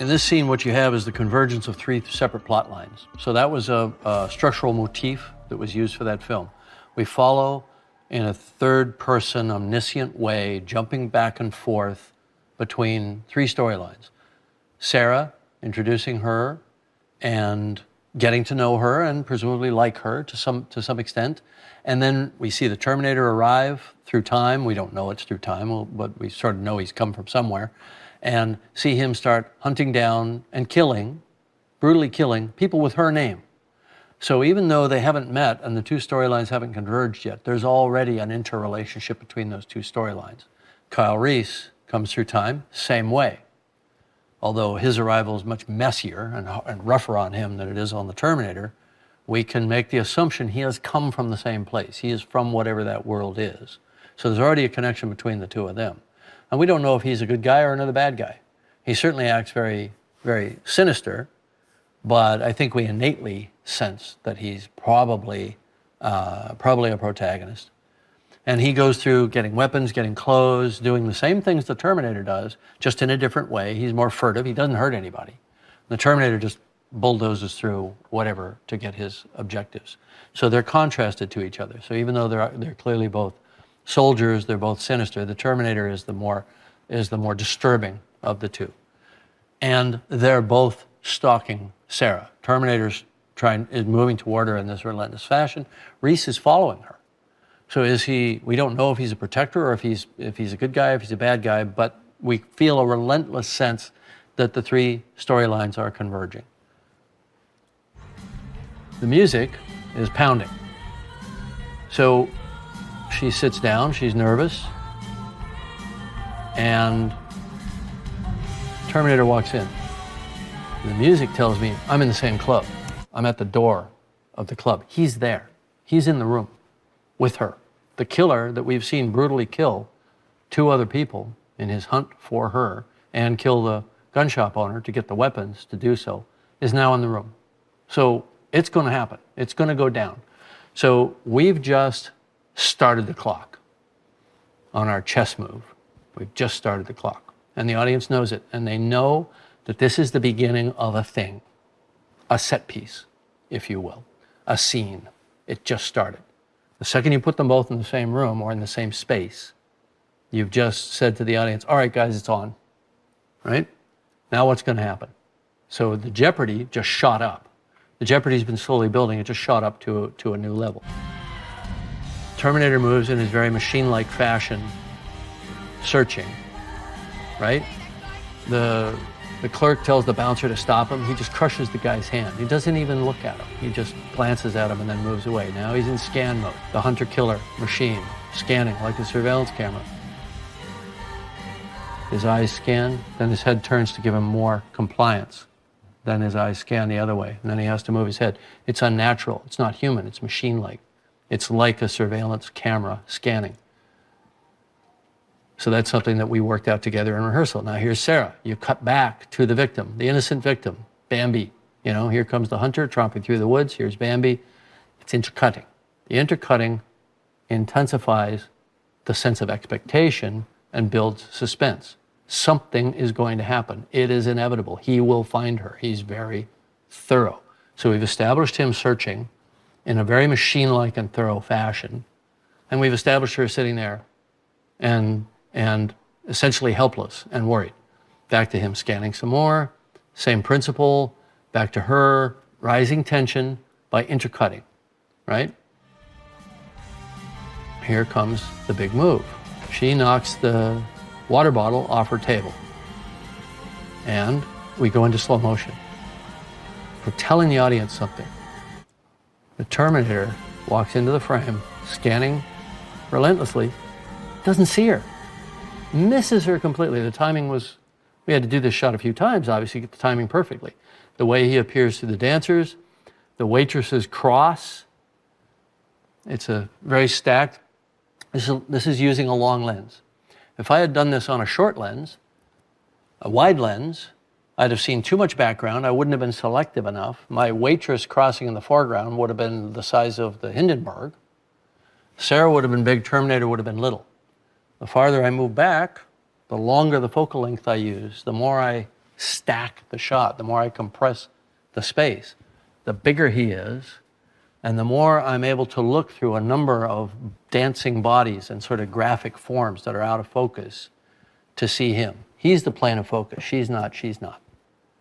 In this scene, what you have is the convergence of three separate plot lines. So that was a structural motif that was used for that film. We follow in a third-person, omniscient way, jumping back and forth between three storylines. Sarah, introducing her and getting to know her and presumably like her to some extent. And then we see the Terminator arrive through time. We don't know it's through time, but we sort of know he's come from somewhere. And see him start hunting down and killing, brutally killing, people with her name. So even though they haven't met and the two storylines haven't converged yet, there's already an interrelationship between those two storylines. Kyle Reese comes through time, same way. Although his arrival is much messier and rougher on him than it is on the Terminator, we can make the assumption he has come from the same place. He is from whatever that world is. So there's already a connection between the two of them. And we don't know if he's a good guy or another bad guy. He certainly acts very, very sinister, but I think we innately sense that he's probably a protagonist. And he goes through getting weapons, getting clothes, doing the same things the Terminator does, just in a different way. He's more furtive. He doesn't hurt anybody. The Terminator just bulldozes through whatever to get his objectives. So they're contrasted to each other. So even though they're clearly both soldiers, they're both sinister, the Terminator is the more disturbing of the two. And they're both stalking Sarah. Terminator's is moving toward her in this relentless fashion. Reese is following her. So we don't know if he's a protector or if he's a good guy, if he's a bad guy, but we feel a relentless sense that the three storylines are converging. The music is pounding. So she sits down, she's nervous, and Terminator walks in. The music tells me I'm in the same club. I'm at the door of the club. He's there. He's in the room with her. The killer that we've seen brutally kill two other people in his hunt for her and kill the gun shop owner to get the weapons to do so is now in the room. So it's going to happen. It's going to go down. So we've just started the clock on our chess move. We've just started the clock. And the audience knows it. And they know that this is the beginning of a thing, a set piece, if you will, a scene. It just started. The second you put them both in the same room or in the same space, you've just said to the audience, all right, guys, it's on, right? Now what's going to happen? So the jeopardy just shot up. The jeopardy's been slowly building. It just shot up to a new level. Terminator moves in his very machine-like fashion, searching, right? The clerk tells the bouncer to stop him. He just crushes the guy's hand. He doesn't even look at him. He just glances at him and then moves away. Now he's in scan mode. The hunter-killer machine, scanning like a surveillance camera. His eyes scan, then his head turns to give him more compliance. Then his eyes scan the other way, and then he has to move his head. It's unnatural. It's not human. It's machine-like. It's like a surveillance camera scanning. So that's something that we worked out together in rehearsal. Now here's Sarah. You cut back to the victim, the innocent victim, Bambi. You know, here comes the hunter tromping through the woods. Here's Bambi. It's intercutting. The intercutting intensifies the sense of expectation and builds suspense. Something is going to happen. It is inevitable. He will find her. He's very thorough. So we've established him searching in a very machine-like and thorough fashion. And we've established her sitting there and essentially helpless and worried. Back to him scanning some more, same principle, back to her, rising tension by intercutting, right? Here comes the big move. She knocks the water bottle off her table. And we go into slow motion. We're telling the audience something. The Terminator walks into the frame, scanning relentlessly, doesn't see her, misses her completely. The timing was, we had to do this shot a few times, obviously, to get the timing perfectly. The way he appears to the dancers, the waitresses cross. It's a very stacked, this is using a long lens. If I had done this on a short lens, a wide lens, I'd have seen too much background. I wouldn't have been selective enough. My waitress crossing in the foreground would have been the size of the Hindenburg. Sarah would have been big, Terminator would have been little. The farther I move back, the longer the focal length I use, the more I stack the shot, the more I compress the space, the bigger he is, and the more I'm able to look through a number of dancing bodies and sort of graphic forms that are out of focus to see him. He's the plane of focus. She's not,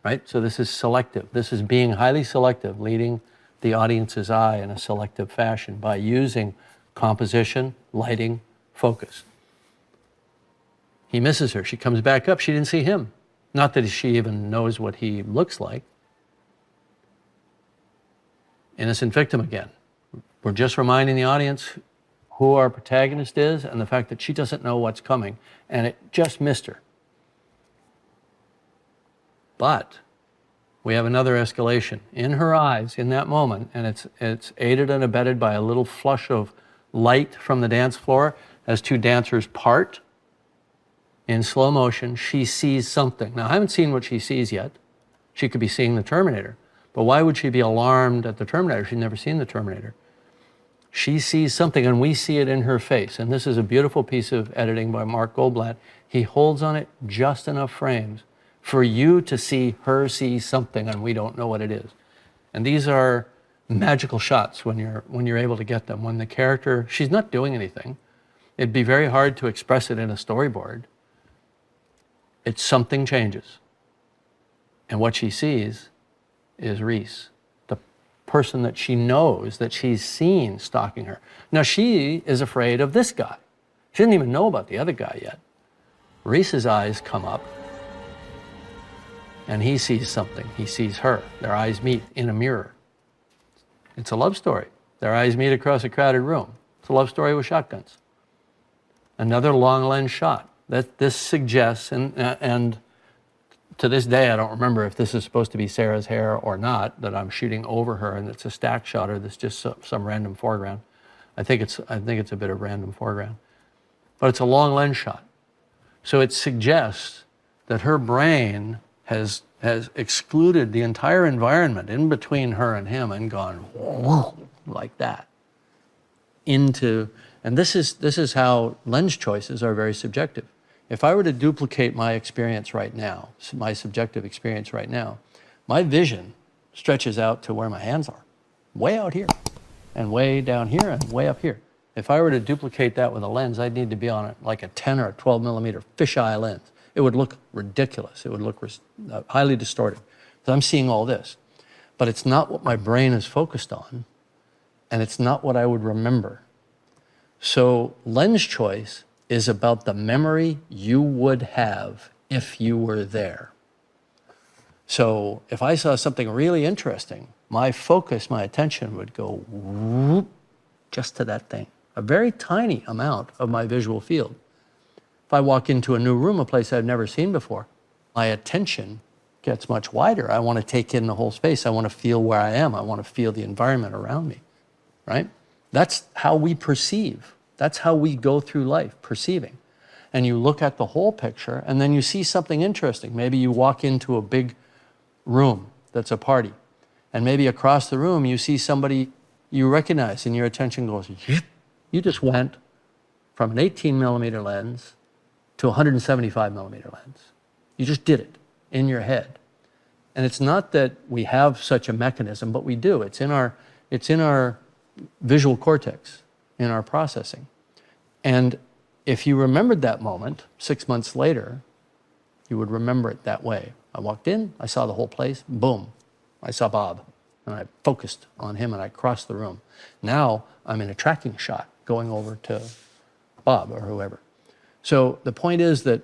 right? So this is selective. This is being highly selective, leading the audience's eye in a selective fashion by using composition, lighting, focus. He misses her. She comes back up. She didn't see him. Not that she even knows what he looks like. Innocent victim again. We're just reminding the audience who our protagonist is and the fact that she doesn't know what's coming, and it just missed her. But we have another escalation in her eyes in that moment, and it's aided and abetted by a little flush of light from the dance floor as two dancers part. In slow motion, she sees something. Now, I haven't seen what she sees yet. She could be seeing the Terminator. But why would she be alarmed at the Terminator? She's never seen the Terminator. She sees something, and we see it in her face. And this is a beautiful piece of editing by Mark Goldblatt. He holds on it just enough frames for you to see her see something, and we don't know what it is. And these are magical shots when you're able to get them. When the character, she's not doing anything. It'd be very hard to express it in a storyboard. It's something changes. And what she sees is Reese, the person that she knows that she's seen stalking her. Now she is afraid of this guy. She doesn't even know about the other guy yet. Reese's eyes come up and he sees something. He sees her. Their eyes meet in a mirror. It's a love story. Their eyes meet across a crowded room. It's a love story with shotguns. Another long lens shot. That this suggests, and to this day I don't remember if this is supposed to be Sarah's hair or not, that I'm shooting over her and it's a stack shot or this just some random foreground. I think it's a bit of random foreground. But it's a long lens shot. So it suggests that her brain has excluded the entire environment in between her and him and gone whoa, like that into, and this is how lens choices are very subjective. If I were to duplicate my experience right now, my subjective experience right now, my vision stretches out to where my hands are, way out here, and way down here, and way up here. If I were to duplicate that with a lens, I'd need to be on like a 10 or a 12 millimeter fisheye lens. It would look ridiculous. It would look highly distorted. So I'm seeing all this, but it's not what my brain is focused on, and it's not what I would remember. So lens choice is about the memory you would have if you were there. So if I saw something really interesting, my focus, my attention would go whoop, just to that thing. A very tiny amount of my visual field. If I walk into a new room, a place I've never seen before, my attention gets much wider. I want to take in the whole space. I want to feel where I am. I want to feel the environment around me, right? That's how we perceive. That's how we go through life, perceiving. And you look at the whole picture and then you see something interesting. Maybe you walk into a big room that's a party, and maybe across the room you see somebody you recognize and your attention goes, yep. You just went from an 18 millimeter lens to a 175 millimeter lens. You just did it in your head. And it's not that we have such a mechanism, but we do. It's in our visual cortex, in our processing. And if you remembered that moment 6 months later, you would remember it that way. I walked in, I saw the whole place, boom, I saw Bob, and I focused on him and I crossed the room. Now I'm in a tracking shot going over to Bob or whoever. So the point is that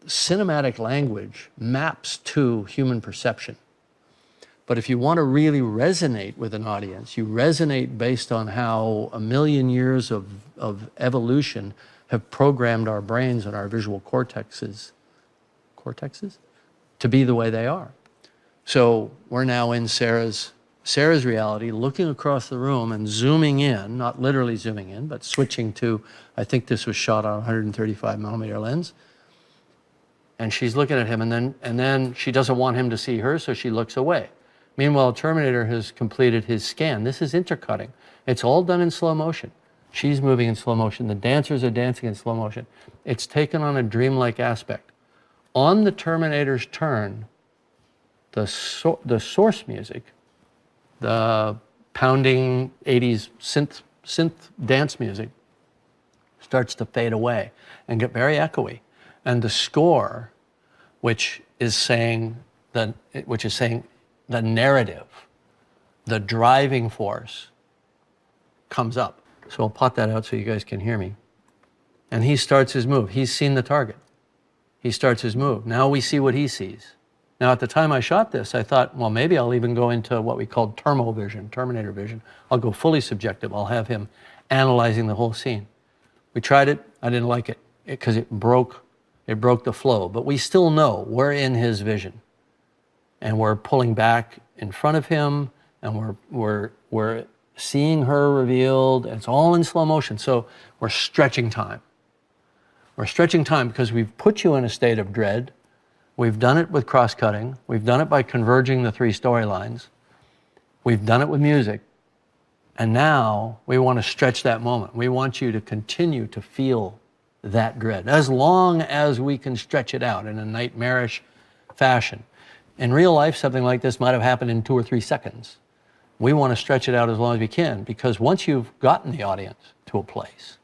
cinematic language maps to human perception. But if you want to really resonate with an audience, you resonate based on how a million years of evolution have programmed our brains and our visual cortexes to be the way they are. So we're now in Sarah's reality, looking across the room and zooming in, not literally zooming in, but switching to, I think this was shot on a 135 millimeter lens. And she's looking at him, and then she doesn't want him to see her, so she looks away. Meanwhile, Terminator has completed his scan. This is intercutting. It's all done in slow motion. She's moving in slow motion. The dancers are dancing in slow motion. It's taken on a dreamlike aspect. On the Terminator's turn, the source music, the pounding 80s synth dance music, starts to fade away and get very echoey. And the score, which is saying the narrative, the driving force, comes up. So I'll plot that out so you guys can hear me. And he starts his move. He's seen the target. He starts his move. Now we see what he sees. Now at the time I shot this, I thought, well, maybe I'll even go into what we called Terminator vision. I'll go fully subjective. I'll have him analyzing the whole scene. We tried it. I didn't like it because it broke the flow. But we still know we're in his vision. And we're pulling back in front of him, and we're seeing her revealed. It's all in slow motion. So we're stretching time. We're stretching time because we've put you in a state of dread. We've done it with cross-cutting. We've done it by converging the three storylines. We've done it with music. And now we want to stretch that moment. We want you to continue to feel that dread as long as we can stretch it out in a nightmarish fashion. In real life, something like this might have happened in 2 or 3 seconds. We want to stretch it out as long as we can, because once you've gotten the audience to a place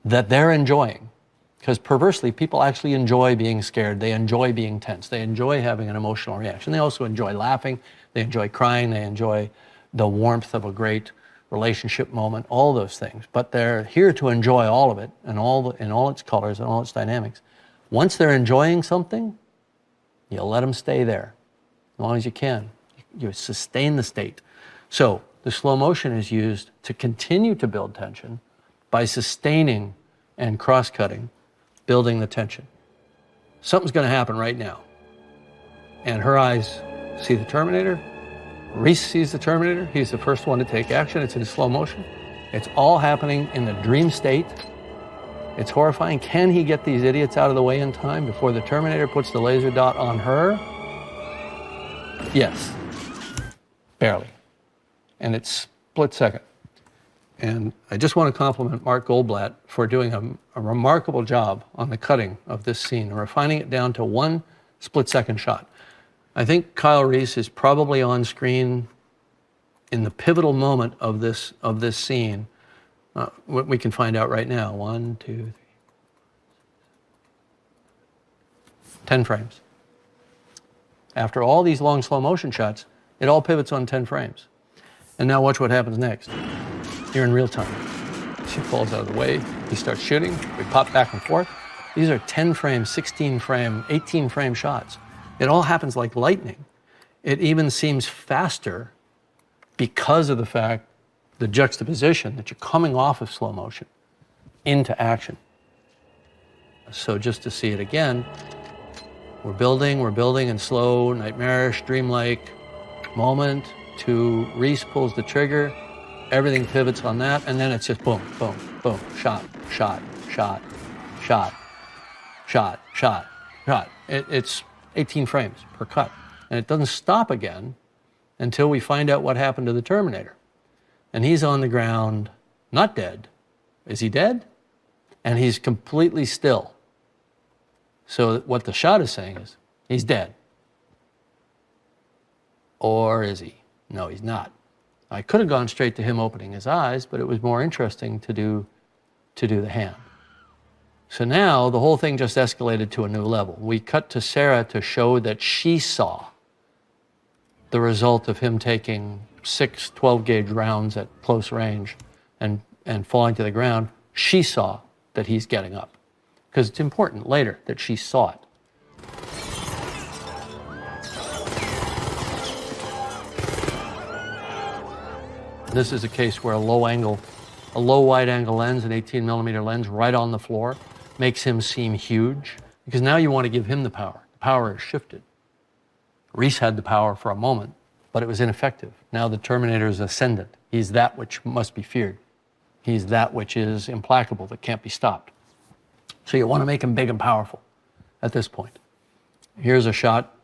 that they're enjoying, because perversely, people actually enjoy being scared. They enjoy being tense. They enjoy having an emotional reaction. They also enjoy laughing. They enjoy crying. They enjoy the warmth of a great relationship moment, all those things. But they're here to enjoy all of it and in all its colors and all its dynamics. Once they're enjoying something, you let them stay there as long as you can. You sustain the state. So the slow motion is used to continue to build tension by sustaining and cross-cutting, building the tension. Something's going to happen right now. And her eyes see the Terminator. Reese sees the Terminator. He's the first one to take action. It's in slow motion. It's all happening in the dream state. It's horrifying. Can he get these idiots out of the way in time before the Terminator puts the laser dot on her? Yes. Barely. And it's split second. And I just want to compliment Mark Goldblatt for doing a remarkable job on the cutting of this scene and refining it down to 1 split second shot. I think Kyle Reese is probably on screen in the pivotal moment of this scene. We can find out right now. 1, 2, 3, 10 frames. After all these long slow motion shots, it all pivots on 10 frames. And now watch what happens next. You're in real time. She falls out of the way. He starts shooting. We pop back and forth. These are 10 frame, 16 frame, 18 frame shots. It all happens like lightning. It even seems faster because of the fact, the juxtaposition that you're coming off of slow motion into action. So just to see it again, we're building in slow, nightmarish, dreamlike moment to Reese pulls the trigger, everything pivots on that, and then it's just boom, boom, boom, shot, shot, shot, shot, shot, shot, shot. It's 18 frames per cut. And it doesn't stop again until we find out what happened to the Terminator. And he's on the ground, not dead. Is he dead? And he's completely still. So what the shot is saying is, he's dead. Or is he? No, he's not. I could have gone straight to him opening his eyes, but it was more interesting to do the hand. So now the whole thing just escalated to a new level. We cut to Sarah to show that she saw the result of him taking 6 12-gauge rounds at close range and falling to the ground. She saw that he's getting up, because it's important later that she saw it. This is a case where a low wide angle lens, an 18mm lens right on the floor, makes him seem huge, because now you want to give him the power. The power is shifted. Reese had the power for a moment, but it was ineffective. Now the Terminator is ascendant. He's that which must be feared. He's that which is implacable, that can't be stopped. So you want to make him big and powerful at this point. Here's a shot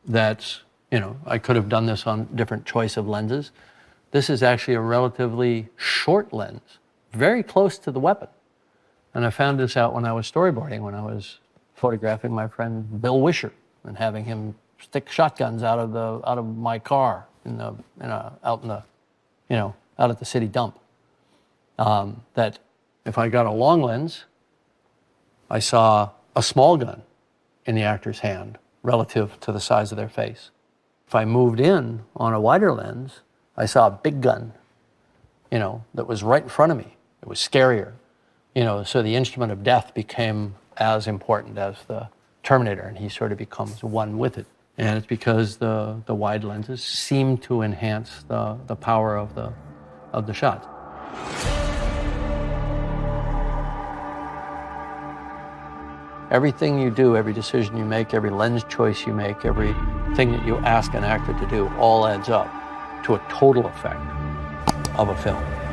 that's, I could have done this on different choice of lenses. This is actually a relatively short lens, very close to the weapon. And I found this out when I was storyboarding, when I was photographing my friend Bill Wisher and having him stick shotguns out of my car out at the city dump. That if I got a long lens, I saw a small gun in the actor's hand relative to the size of their face. If I moved in on a wider lens, I saw a big gun, that was right in front of me. It was scarier, so the instrument of death became as important as the Terminator, and he sort of becomes one with it. And it's because the wide lenses seem to enhance the power of the shot. Everything you do, every decision you make, every lens choice you make, everything that you ask an actor to do all adds up to a total effect of a film.